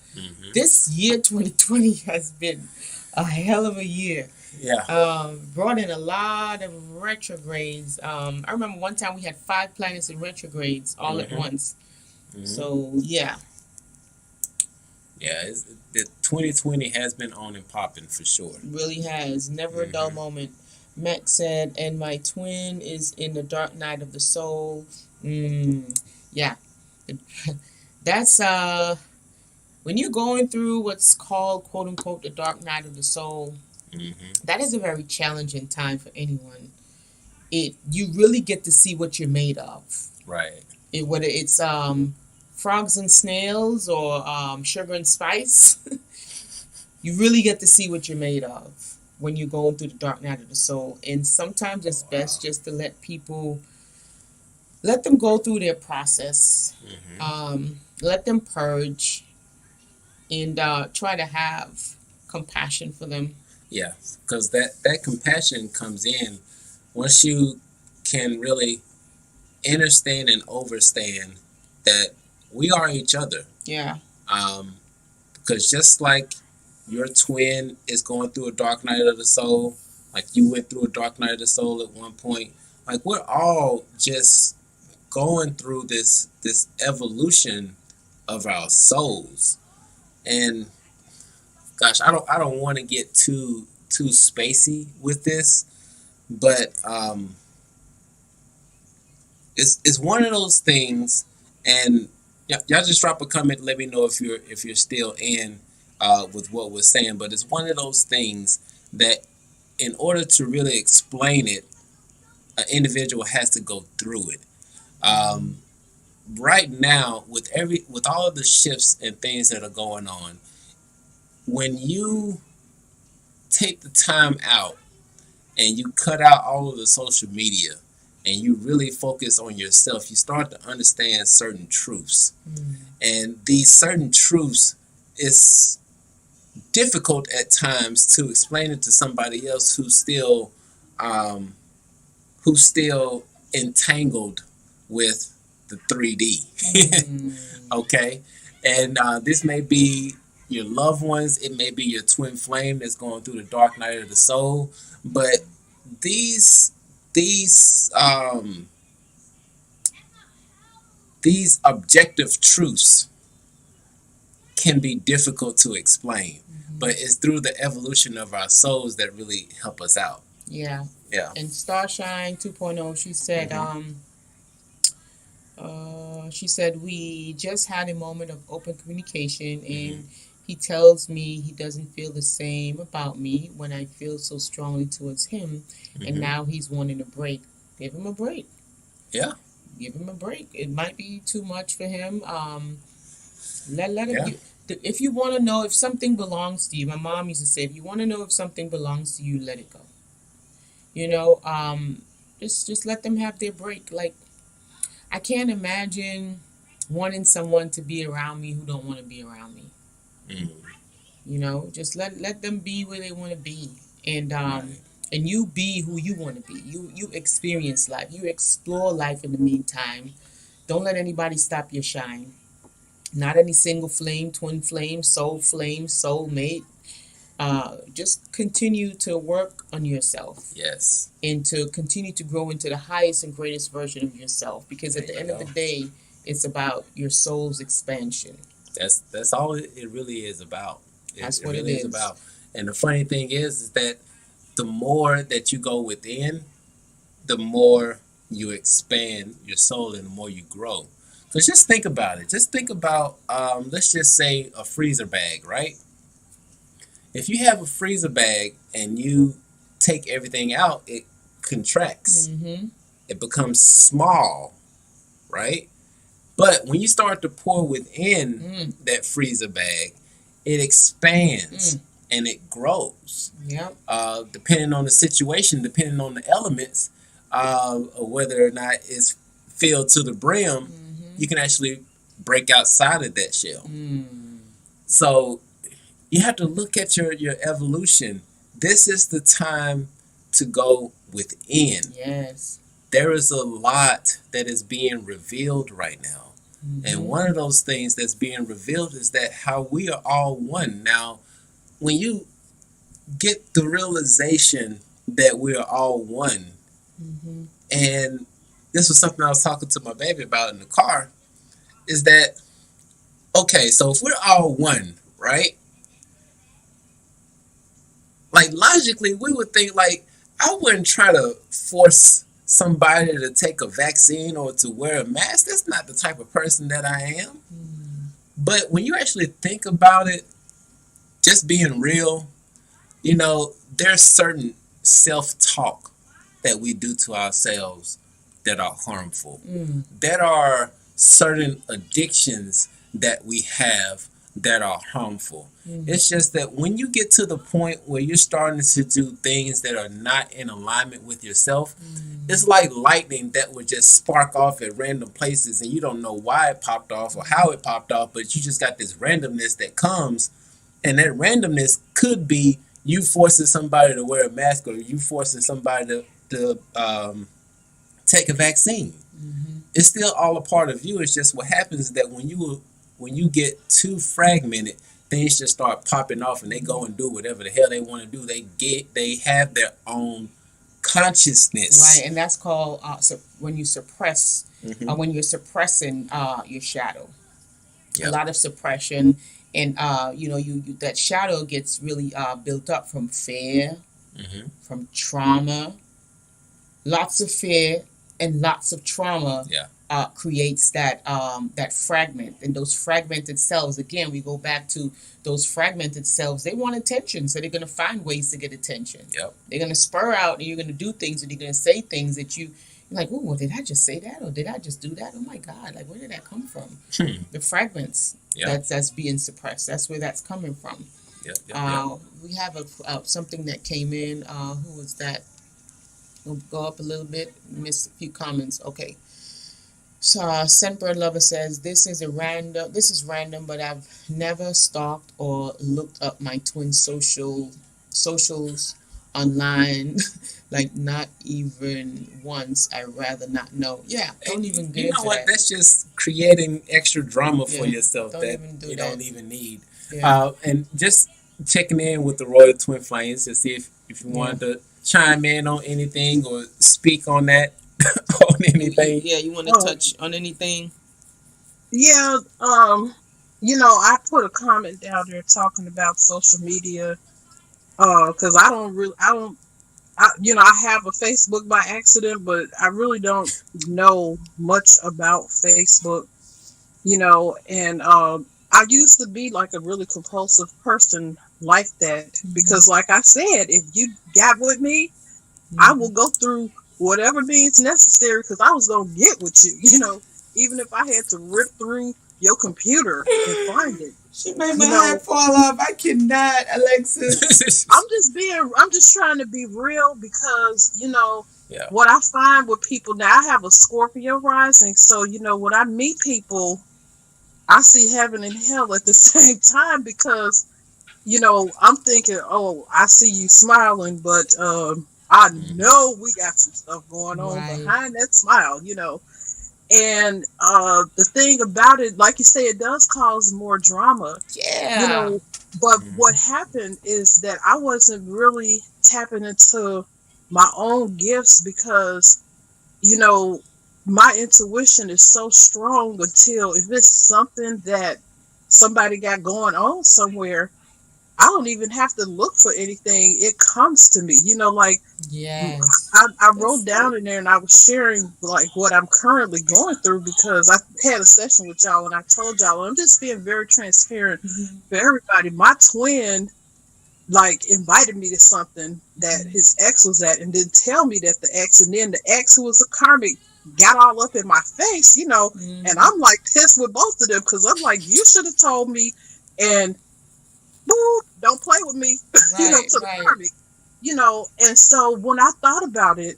Speaker 2: This year 2020 has been a hell of a year.
Speaker 1: Yeah.
Speaker 2: Brought in a lot of retrogrades. I remember one time we had 5 planets in retrogrades all at once. So yeah,
Speaker 1: Yeah, the 2020 has been on and popping for sure.
Speaker 2: really has. Never a dull moment. Max said, and my twin is in the dark night of the soul. Yeah. That's when you're going through what's called, quote unquote, the dark night of the soul, that is a very challenging time for anyone. You really get to see what you're made of.
Speaker 1: Right.
Speaker 2: Whether it's frogs and snails or sugar and spice, you really get to see what you're made of when you're going through the dark night of the soul. And sometimes it's best just to let them go through their process, let them purge, and try to have compassion for them.
Speaker 1: Yeah, because that compassion comes in once you can really understand and overstand that we are each other.
Speaker 2: Yeah.
Speaker 1: Because just like your twin is going through a dark night of the soul, like you went through a dark night of the soul at one point, like we're all just going through this evolution of our souls. And gosh, I don't want to get too spacey with this, but it's one of those things. And y'all just drop a comment, let me know if you're still in with what we're saying. But it's one of those things that in order to really explain it, an individual has to go through it. Right now, with all of the shifts and things that are going on, when you take the time out and you cut out all of the social media and you really focus on yourself, you start to understand certain truths. And these certain truths, it's difficult at times to explain it to somebody else who's still entangled with the 3D. Okay? And this may be your loved ones, it may be your twin flame that's going through the dark night of the soul, but these objective truths can be difficult to explain, but it's through the evolution of our souls that really help us out.
Speaker 2: Yeah.
Speaker 1: Yeah.
Speaker 2: And Starshine 2.0, she said, she said, we just had a moment of open communication, and he tells me he doesn't feel the same about me when I feel so strongly towards him, and now he's wanting a break. Give him a break.
Speaker 1: Yeah.
Speaker 2: Give him a break. It might be too much for him. Let him. If you want to know if something belongs to you, my mom used to say, if you want to know if something belongs to you, let it go. You know, just let them have their break. Like, I can't imagine wanting someone to be around me who don't want to be around me. You know, just let them be where they want to be, and and you be who you want to be. You experience life. You explore life in the meantime. Don't let anybody stop your shine. Not any single flame, twin flame, soul mate. Just continue to work on yourself
Speaker 1: Yes.
Speaker 2: and to continue to grow into the highest and greatest version of yourself. Because
Speaker 1: There
Speaker 2: at the
Speaker 1: you
Speaker 2: end of the
Speaker 1: go.
Speaker 2: day, it's about your soul's expansion.
Speaker 1: That's all it really is about.
Speaker 2: That's
Speaker 1: It
Speaker 2: what it
Speaker 1: really is
Speaker 2: is.
Speaker 1: about. And the funny thing is that the more that you go within, the more you expand your soul and the more you grow. So just think about it. Just think about, let's just say a freezer bag, right? If you have a freezer bag and you take everything out, it contracts.
Speaker 2: Mm-hmm.
Speaker 1: It becomes small, right? But when you start to pour within
Speaker 2: Mm.
Speaker 1: that freezer bag, it expands
Speaker 2: Mm.
Speaker 1: and it grows.
Speaker 2: Yep.
Speaker 1: Depending on the situation, depending on the elements, or whether or not it's filled to the brim,
Speaker 2: Mm-hmm.
Speaker 1: you can actually break outside of that shell.
Speaker 2: Mm.
Speaker 1: So you have to look at your evolution. This is the time to go within.
Speaker 2: Yes.
Speaker 1: There is a lot that is being revealed right now.
Speaker 2: Mm-hmm.
Speaker 1: And one of those things that's being revealed is that how we are all one. Now, when you get the realization that we are all one,
Speaker 2: Mm-hmm.
Speaker 1: and this was something I was talking to my baby about in the car, is that, okay, so if we're all one, right? Like logically, we would think like I wouldn't try to force somebody to take a vaccine or to wear a mask. That's not the type of person that I am.
Speaker 2: Mm.
Speaker 1: But when you actually think about it, just being real, there's certain self-talk that we do to ourselves that are harmful.
Speaker 2: Mm.
Speaker 1: There are certain addictions that we have that are harmful.
Speaker 2: Mm.
Speaker 1: It's just that when you get to the point where you're starting to do things that are not in alignment with yourself, it's like lightning that would just spark off at random places and you don't know why it popped off or how it popped off, but you just got this randomness that comes, and that randomness could be you forcing somebody to wear a mask or you forcing somebody to take a vaccine.
Speaker 2: Mm-hmm.
Speaker 1: It's still all a part of you. It's just what happens is that when you get too fragmented, things just start popping off and they go and do whatever the hell they want to do. They have their own consciousness.
Speaker 2: Right, and that's called when you suppress,
Speaker 1: Mm-hmm.
Speaker 2: when you're suppressing your shadow.
Speaker 1: Yep.
Speaker 2: A lot of suppression, and you that shadow gets really built up from fear,
Speaker 1: Mm-hmm.
Speaker 2: from trauma. Lots of fear and lots of trauma.
Speaker 1: Yeah.
Speaker 2: Creates that fragment, and those fragmented cells. Again, we go back to those fragmented cells. They want attention, so they're going to find ways to get attention.
Speaker 1: Yep.
Speaker 2: They're going to spur out, and you're going to do things, and you're going to say things that you're like, oh, well, did I just say that, or did I just do that? Oh my God, like where did that come from? The fragments that's being suppressed. That's where that's coming from.
Speaker 1: Yep.
Speaker 2: We have something that came in. Who was that? We'll go up a little bit. Missed a few comments. Okay. So Semper Lover says this is random, but I've never stalked or looked up my twin socials online, like not even once. I'd rather not know. Yeah, don't even get
Speaker 1: You know
Speaker 2: into
Speaker 1: what?
Speaker 2: that.
Speaker 1: That's just creating extra drama for
Speaker 2: Yeah,
Speaker 1: yourself
Speaker 2: don't
Speaker 1: that
Speaker 2: even do
Speaker 1: you
Speaker 2: that.
Speaker 1: don't even need.
Speaker 2: Yeah.
Speaker 1: And just checking in with the Royal Twin Flames to see if you wanted to chime in on anything or speak on that on anything.
Speaker 2: Yeah, you want to touch on anything?
Speaker 3: Yeah, I put a comment down there talking about social media, because I have a Facebook by accident, but I really don't know much about Facebook, and I used to be like a really compulsive person like that, because like I said, if you got with me, I will go through whatever means necessary, because I was going to get with you, even if I had to rip through your computer and find it.
Speaker 2: She made my head fall off. I cannot, Alexis.
Speaker 3: I'm just trying to be real, because,
Speaker 1: Yeah.
Speaker 3: what I find with people now, I have a Scorpio rising. So, when I meet people, I see heaven and hell at the same time, because, I'm thinking, oh, I see you smiling, but I know we got some stuff going on behind that smile, And the thing about it, like you say, it does cause more drama, you
Speaker 2: Yeah.
Speaker 3: know. But what
Speaker 1: Mhm.
Speaker 3: happened is that I wasn't really tapping into my own gifts because, you know, my intuition is so strong until if it's something that somebody got going on somewhere, I don't even have to look for anything. It comes to me, you know, like
Speaker 2: Yes.
Speaker 3: I wrote
Speaker 2: That's it.
Speaker 3: down in there and I was sharing like what I'm currently going through because I had a session with y'all and I told y'all, I'm just being very transparent
Speaker 2: Mhm.
Speaker 3: for everybody. My twin like invited me to something that
Speaker 2: Mhm.
Speaker 3: his ex was at and didn't tell me that the ex, and then the ex who was a karmic got all up in my face, you know, and
Speaker 2: Mhm.
Speaker 3: I'm like pissed with both of them because I'm like, you should have told me, and boop, don't play with me, you know,
Speaker 2: Right.
Speaker 3: to the
Speaker 2: Right.
Speaker 3: karmic, you know. And so when I thought about it,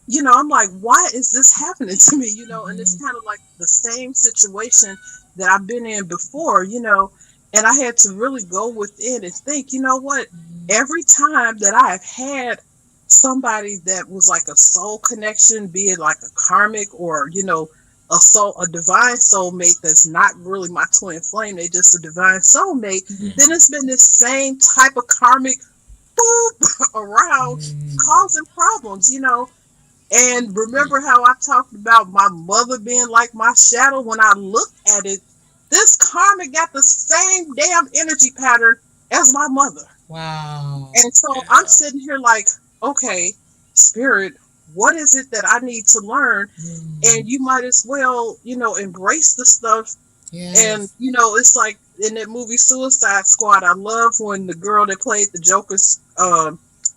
Speaker 3: you know, I'm like, why is this happening to me? You know, and it's
Speaker 2: Mhm.
Speaker 3: kind of like the same situation that I've been in before, you know, and I had to really go within and think, you know what?
Speaker 2: Mhm.
Speaker 3: Every time that I've had somebody that was like a soul connection, be it like a karmic or, you know, a divine soulmate that's not really my twin flame, they just a divine soulmate,
Speaker 2: Mhm.
Speaker 3: then
Speaker 1: Mhm.
Speaker 3: it's been this same type of karmic boop around
Speaker 2: Mhm.
Speaker 3: causing problems, you know. And remember how I talked about my mother being like my shadow? When I looked at it, this karma got the same damn energy pattern as my mother.
Speaker 2: Wow.
Speaker 3: And so I'm
Speaker 1: Yeah.
Speaker 3: sitting here like, okay, spirit, what is it that I need to learn?
Speaker 2: Mhm.
Speaker 3: And you might as well, you know, embrace the stuff. And,
Speaker 2: Yes.
Speaker 3: you know, it's like in that movie Suicide Squad, I love when the girl that played the Joker's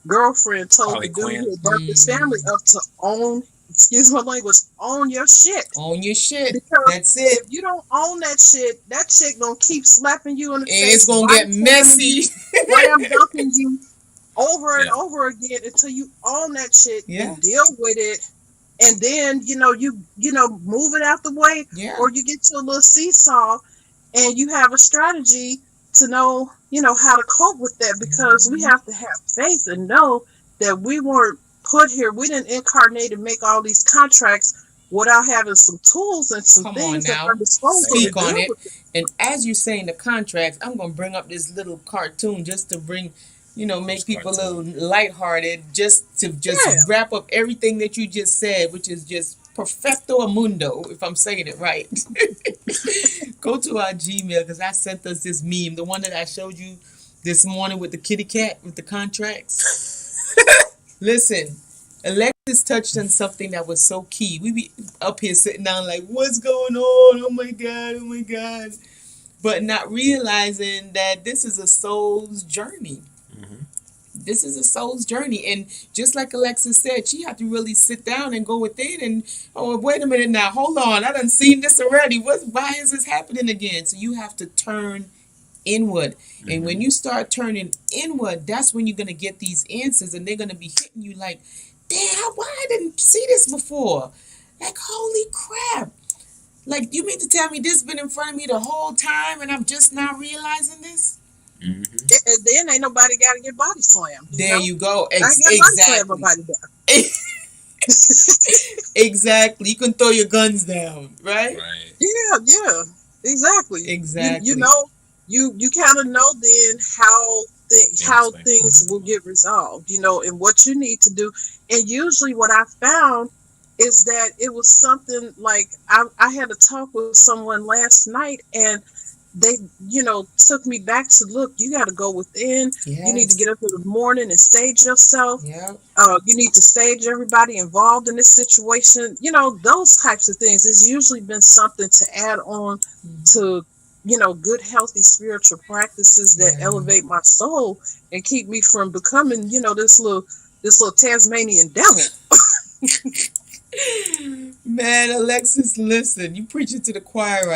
Speaker 3: girlfriend told the
Speaker 1: Harley
Speaker 3: dude
Speaker 1: Quinn.
Speaker 3: who had burnt his family
Speaker 2: Mhm.
Speaker 3: up to own, excuse my language, own your shit.
Speaker 2: Own your shit.
Speaker 3: Because
Speaker 2: That's it.
Speaker 3: if you don't own that shit, that chick gonna keep slapping you in the
Speaker 2: And it's
Speaker 3: face,
Speaker 2: gonna
Speaker 3: body
Speaker 2: get
Speaker 3: slamming
Speaker 2: messy.
Speaker 3: you, slam dumping you over and
Speaker 1: Yeah.
Speaker 3: over again until you own that shit
Speaker 2: Yeah.
Speaker 3: and deal with it. And then, you know, move it out the way,
Speaker 2: Yeah.
Speaker 3: or you get to a little seesaw and you have a strategy to know, you know, how to cope with that, because we
Speaker 2: Mhm.
Speaker 3: have to have faith and know that we weren't put here. We didn't incarnate and make all these contracts without having some tools and some
Speaker 2: Come on
Speaker 3: things at our
Speaker 2: now.
Speaker 3: disposal
Speaker 1: Say
Speaker 3: to
Speaker 2: Speak
Speaker 1: it
Speaker 2: on
Speaker 1: now.
Speaker 3: deal
Speaker 2: it.
Speaker 3: with it.
Speaker 2: And as you say in the contracts, I'm gonna bring up this little cartoon just to bring, make
Speaker 1: Which
Speaker 2: people a little
Speaker 1: cartoon?
Speaker 2: lighthearted, just to just
Speaker 3: Yeah.
Speaker 2: wrap up everything that you just said, which is just perfecto mundo, if I'm saying it right. Go to our Gmail because I sent us this meme, the one that I showed you this morning with the kitty cat with the contracts. Listen, Alexis touched on something that was so key. We be up here sitting down like, what's going on? Oh my God, oh my God. But not realizing that this is a soul's journey.
Speaker 1: Mhm.
Speaker 2: This is a soul's journey. And just like Alexis said, she had to really sit down and go within and, oh, wait a minute now, hold on. I done seen this already. Why is this happening again? So you have to turn inward. And when
Speaker 1: Mhm.
Speaker 2: you start turning inward, that's when you're going to get these answers and they're going to be hitting you like, damn, why I didn't see this before? Like, holy crap. Like, you mean to tell me this been in front of me the whole time and I'm just now realizing this?
Speaker 1: Mhm.
Speaker 3: And then ain't nobody got to get body slammed, you
Speaker 2: There
Speaker 3: know?
Speaker 2: you go.
Speaker 3: I ain't got body slam
Speaker 2: Exactly.
Speaker 3: nobody down.
Speaker 2: Exactly. You can throw your guns down, right?
Speaker 1: Right.
Speaker 3: Yeah, yeah, exactly. You
Speaker 2: Exactly.
Speaker 3: know, you kind of know then how
Speaker 1: Things make.
Speaker 3: things will get resolved, you know, and what you need to do. And usually, what I found is that it was something like I had a talk with someone last night, and they, you know, took me back to look. You got to go within. You need to
Speaker 2: Yes.
Speaker 3: get up in the morning and sage yourself.
Speaker 2: Yep.
Speaker 3: You need to sage everybody involved in this situation. You know, those types of things. It's usually been something to add on
Speaker 2: Mhm.
Speaker 3: to, you know, good, healthy spiritual practices that
Speaker 2: Yeah.
Speaker 3: elevate my soul and keep me from becoming, you know, this little Tasmanian devil.
Speaker 2: Man, Alexis, listen, you preaching to the choir